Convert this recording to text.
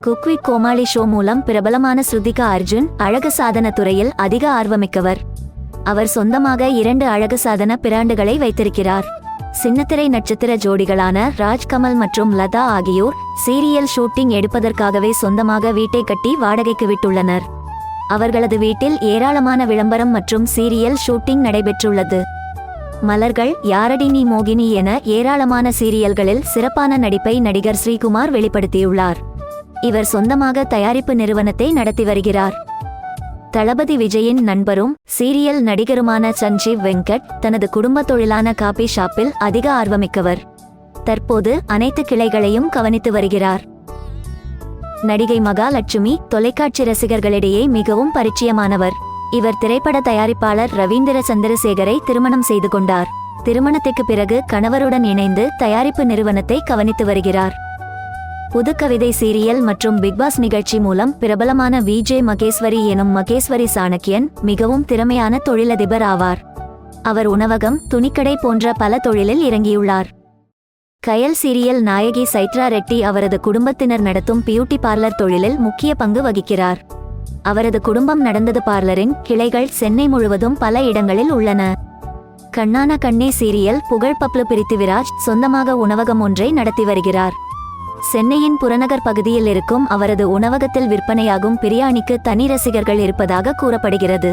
Cook with Comali show மூலம் பிரபலமான ஸ்ருதிகா அர்ஜுன் அழகு சாதன துறையில் அதிக ஆர்வமிக்கவர். அவர் சொந்தமாக 2 அழகு சாதன பிராண்டுகளை வைத்திருக்கிறார். சின்னத்திரை நட்சத்திர ஜோடிகளான ராஜ்கமல் மற்றும் லதா ஆகியோர் சீரியல் ஷூட்டிங் எடுப்பதற்காகவே சொந்தமாக வீட்டை கட்டி வாடகைக்கு விட்டுள்ளனர். அவர்களது வீட்டில் ஏராளமான விளம்பரம் மற்றும் சீரியல் ஷூட்டிங் நடைபெற்றுள்ளது. மலர்கள், யாரடி நீ மோகினி என ஏராளமான சீரியல்களில் சிறப்பான நடிப்பை நடிகர் ஸ்ரீகுமார் வெளிப்படுத்தியுள்ளார். இவர் சொந்தமாக தயாரிப்பு நிறுவனத்தை நடத்தி வருகிறார். தளபதி விஜயின் நண்பரும் சீரியல் நடிகருமான சஞ்சீவ் வெங்கட் தனது குடும்ப தொழிலான காபி ஷாப்பில் அதிக ஆர்வமிக்கவர். தற்போது அனைத்து கிளைகளையும் கவனித்து வருகிறார். நடிகை மகாலட்சுமி தொலைக்காட்சி ரசிகர்களிடையே மிகவும் பரிச்சயமானவர். இவர் திரைப்பட தயாரிப்பாளர் ரவீந்திர சந்திரசேகரை திருமணம் செய்து கொண்டார். திருமணத்திற்கு பிறகு கணவருடன் இணைந்து தயாரிப்பு நிறுவனத்தை கவனித்து வருகிறார். புதுக்கவிதை சீரியல் மற்றும் பிக்பாஸ் நிகழ்ச்சி மூலம் பிரபலமான விஜே மகேஸ்வரி எனும் மகேஸ்வரி சாணக்கியன் மிகவும் திறமையான தொழிலதிபர் ஆவார். அவர் உணவகம், துணிக்கடை போன்ற பல தொழிலில் இறங்கியுள்ளார். கயல் சீரியல் நாயகி சைத்ரா ரெட்டி அவரது குடும்பத்தினர் நடத்தும் பியூட்டி பார்லர் தொழிலில் முக்கிய பங்கு வகிக்கிறார். அவரது குடும்பம் நடந்தது பார்லரின் கிளைகள் சென்னை முழுவதும் பல இடங்களில் உள்ளன. கண்ணான கண்ணே சீரியல் புகழ் பப்ளு பிரித்திவிராஜ் சொந்தமாக உணவகம் ஒன்றை நடத்தி வருகிறார். சென்னையின் புறநகர் பகுதியில் இருக்கும் அவரது உணவகத்தில் விற்பனையாகும் பிரியாணிக்கு தனி ரசிகர்கள் இருப்பதாக கூறப்படுகிறது.